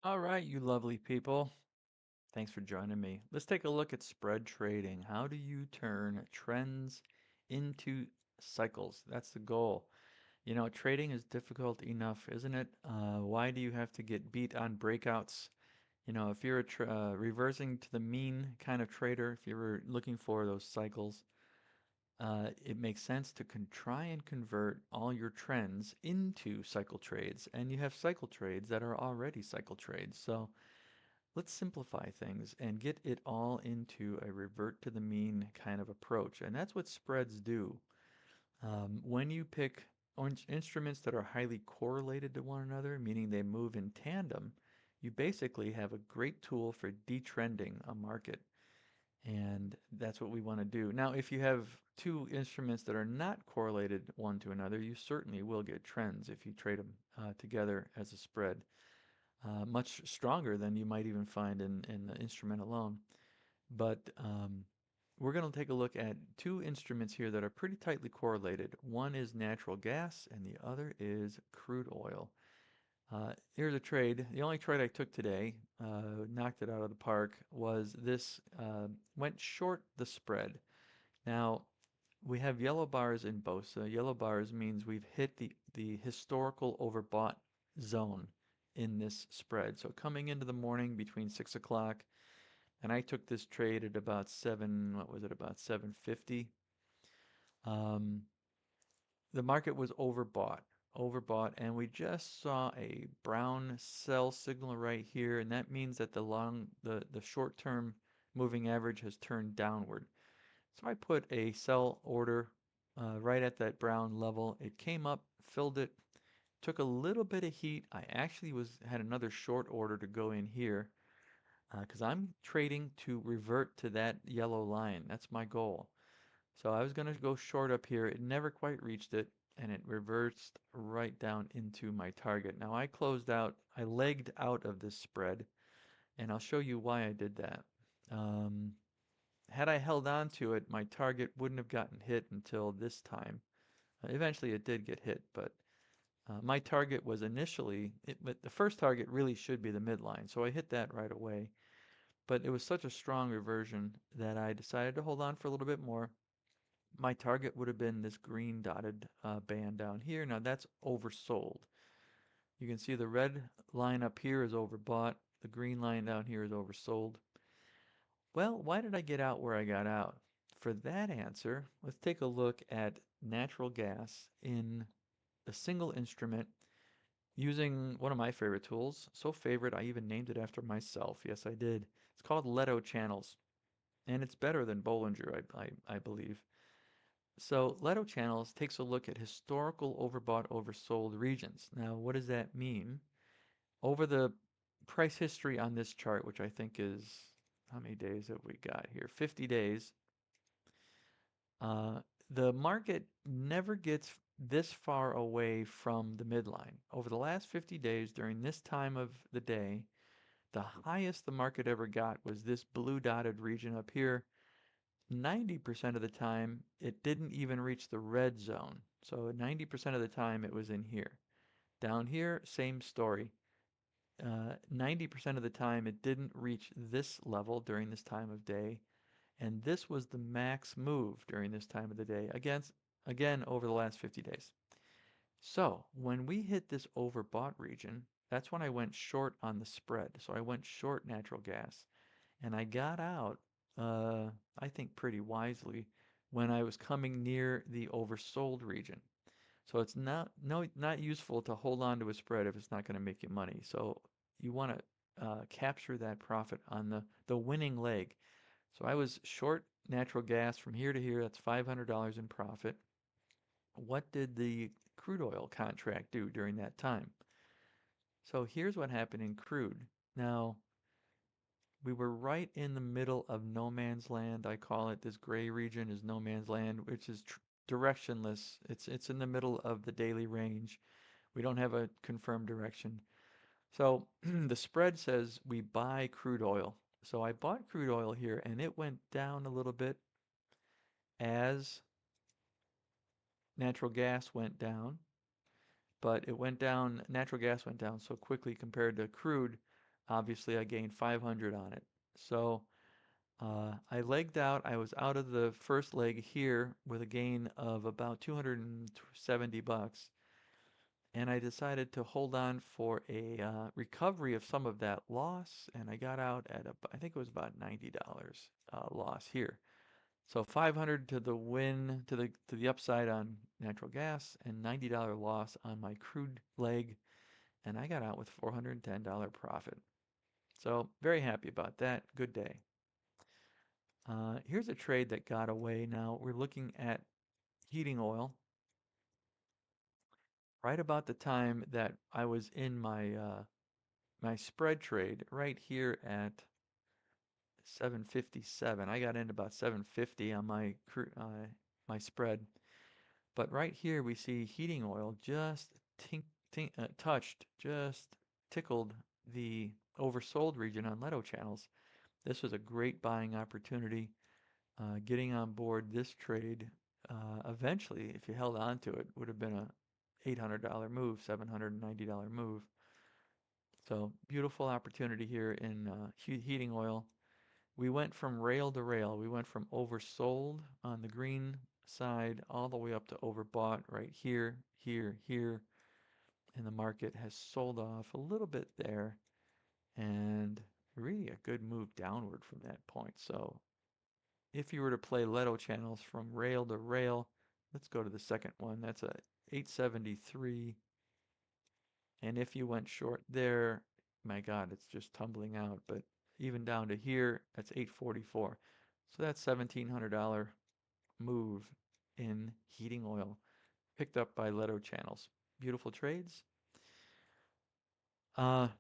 All right, you lovely people. Thanks for joining me. Let's take a look at spread trading. How do you turn trends into cycles? That's the goal. You know, trading is difficult enough, isn't it? Why do you have to get beat on breakouts? You know, if you're reversing to the mean kind of trader, if you're looking for those cycles, it makes sense to try and convert all your trends into cycle trades. And you have cycle trades that are already cycle trades. So let's simplify things and get it all into a revert to the mean kind of approach. And that's what spreads do. When you pick instruments that are highly correlated to one another, meaning they move in tandem, you basically have a great tool for detrending a market. And that's what we want to do. Now, if you have two instruments that are not correlated one to another, you certainly will get trends if you trade them together as a spread, much stronger than you might even find in the instrument alone. But we're going to take a look at two instruments here that are pretty tightly correlated. One is natural gas and the other is crude oil. Here's a trade. The only trade I took today, knocked it out of the park, was this went short the spread. Now, we have yellow bars in BOSA. Yellow bars means we've hit the historical overbought zone in this spread. So coming into the morning between 6 o'clock, and I took this trade at about 7, what was it, about 750. Um, the market was overbought, and we just saw a brown sell signal right here, and that means that the short-term moving average has turned downward. So I put a sell order right at that brown level. It came up, filled it, took a little bit of heat. I actually had another short order to go in here because I'm trading to revert to that yellow line. That's my goal. So I was going to go short up here. It never quite reached it, and it reversed right down into my target. Now I closed out, I legged out of this spread, and I'll show you why I did that. Um, had I held on to it, my target wouldn't have gotten hit until this time. Eventually it did get hit, but my target was initially, but the first target really should be the midline, so I hit that right away. But it was such a strong reversion that I decided to hold on for a little bit more. My target would have been this green dotted band down here. Now that's oversold. You can see the red line up here is overbought. The green line down here is oversold. Well, why did I get out where I got out? For that answer, let's take a look at natural gas in a single instrument using one of my favorite tools. So favorite, I even named it after myself. Yes, I did. It's called Leto Channels, and it's better than Bollinger, I believe. So Leto Channels takes a look at historical overbought, oversold regions. Now, what does that mean? Over the price history on this chart, which I think is, how many days have we got here? 50 days. Uh, the market never gets this far away from the midline. Over the last 50 days, during this time of the day, the highest the market ever got was this blue dotted region up here. 90% of the time, it didn't even reach the red zone. So 90% of the time, it was in here. Down here, same story. 90% of the time, it didn't reach this level during this time of day. And this was the max move during this time of the day, again over the last 50 days. So when we hit this overbought region, that's when I went short on the spread. So I went short natural gas. And I got out, uh, I think pretty wisely, when I was coming near the oversold region. So it's not useful to hold on to a spread if it's not going to make you money. So you want to capture that profit on the winning leg. So I was short natural gas from here to here. That's $500 in profit. What did the crude oil contract do during that time? So here's what happened in crude. Now, we were right in the middle of no man's land. I call it, this gray region is no man's land, which is directionless. It's in the middle of the daily range. We don't have a confirmed direction. So the spread says we buy crude oil. So I bought crude oil here and it went down a little bit as natural gas went down, but it went down, natural gas went down so quickly compared to crude Obviously, I gained 500 on it. So I legged out. I was out of the first leg here with a gain of about 270 bucks, and I decided to hold on for a recovery of some of that loss, and I got out at I think it was about $90 loss here. So 500 to the win, to the upside on natural gas, and $90 loss on my crude leg, and I got out with $410 profit. So very happy about that. Good day. Here's a trade that got away. Now we're looking at heating oil. Right about the time that I was in my spread trade, right here at 757. I got in about 750 on my spread. But right here we see heating oil just touched, just tickled the oversold region on Leto channels. This was a great buying opportunity. Getting on board this trade, eventually, if you held on to it, would have been a $800 move, $790 move. So beautiful opportunity here in heating oil. We went from rail to rail. We went from oversold on the green side all the way up to overbought right here, here, here. And the market has sold off a little bit there, and really a good move downward from that point. So if you were to play Leto channels from rail to rail, let's go to the second one. That's a 873. And if you went short there, my God, it's just tumbling out. But even down to here, that's 844. So that's $1,700 move in heating oil picked up by Leto channels. Beautiful trades.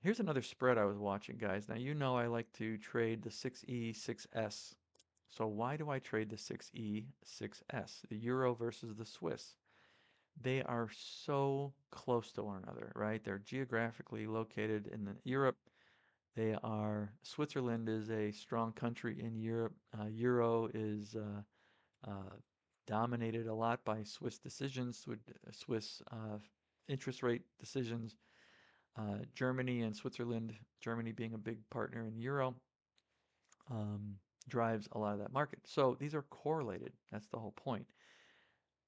Here's another spread I was watching, guys. Now, you know I like to trade the 6E, 6S. So why do I trade the 6E, 6S, the Euro versus the Swiss? They are so close to one another, right? They're geographically located in Europe. Switzerland is a strong country in Europe. Euro is dominated a lot by Swiss decisions, Swiss interest rate decisions. Germany and Switzerland, Germany being a big partner in Euro, um, drives a lot of that market. So these are correlated. That's the whole point.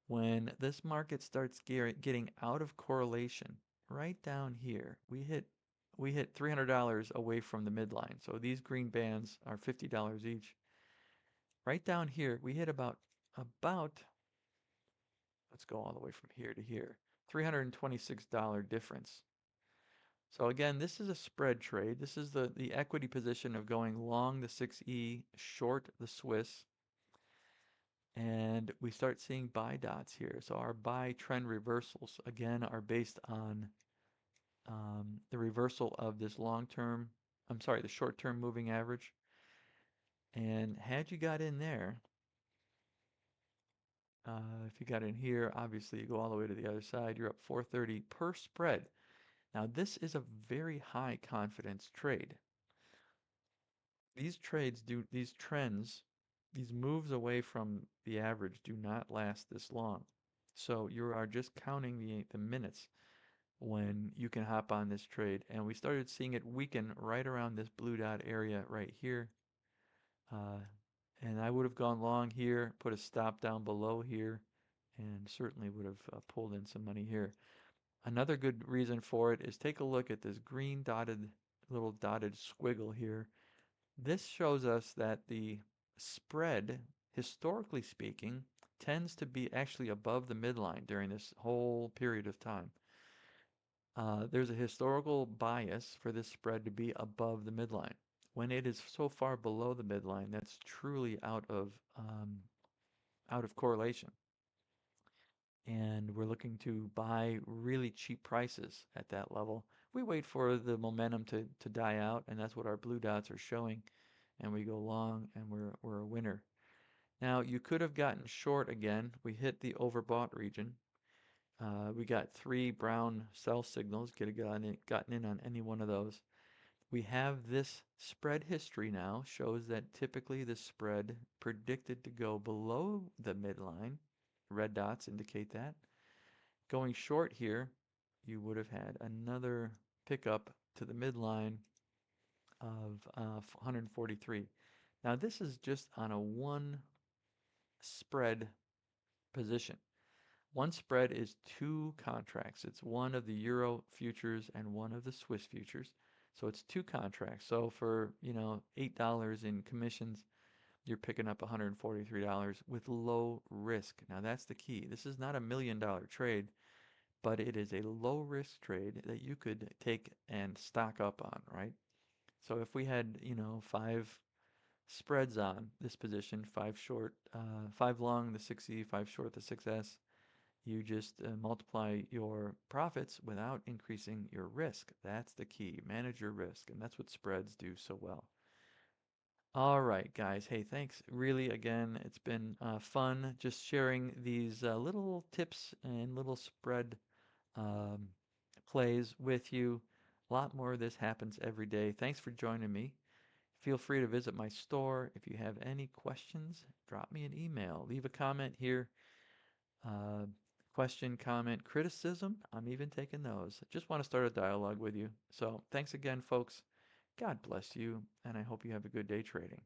When this market starts getting out of correlation, right down here, we hit $300 away from the midline. So these green bands are $50 each. Right down here, we hit about let's go all the way from here to here, $326 difference. So again, this is a spread trade. This is the equity position of going long the 6E, short the Swiss. And we start seeing buy dots here. So our buy trend reversals, again, are based on the reversal of this the short-term moving average. And had you got in there, if you got in here, obviously you go all the way to the other side, you're up 430 per spread. Now this is a very high confidence trade. These trends, these moves away from the average do not last this long. So you are just counting the minutes when you can hop on this trade. And we started seeing it weaken right around this blue dot area right here. And I would have gone long here, put a stop down below here, and certainly would have pulled in some money here. Another good reason for it is take a look at this green little dotted squiggle here. This shows us that the spread, historically speaking, tends to be actually above the midline during this whole period of time. There's a historical bias for this spread to be above the midline. When it is so far below the midline, that's truly out of correlation. And we're looking to buy really cheap prices at that level. We wait for the momentum to die out, and that's what our blue dots are showing. And we go long, and we're a winner. Now, you could have gotten short again. We hit the overbought region. We got 3 brown sell signals. Could have gotten in on any one of those. We have this spread history now, shows that typically the spread predicted to go below the midline. Red dots indicate that. Going short here, you would have had another pickup to the midline, of 143. Now this is just on a one spread position. One spread is two contracts. It's one of the Euro futures and one of the Swiss futures. So it's two contracts. So for, $8 in commissions, you're picking up $143 with low risk. Now that's the key. This is not $1 million trade, but it is a low risk trade that you could take and stock up on, right? So if we had, five spreads on this position, five short, five long, the 6E, five short, the 6S, you just multiply your profits without increasing your risk. That's the key. Manage your risk, and that's what spreads do so well. All right, guys. Hey, thanks. Really, again, it's been fun just sharing these little tips and little spread um, plays with you. A lot more of this happens every day. Thanks for joining me. Feel free to visit my store. If you have any questions, drop me an email. Leave a comment here. Uh, Question, comment, criticism. I'm even taking those. Just want to start a dialogue with you. So thanks again, folks. God bless you, and I hope you have a good day trading.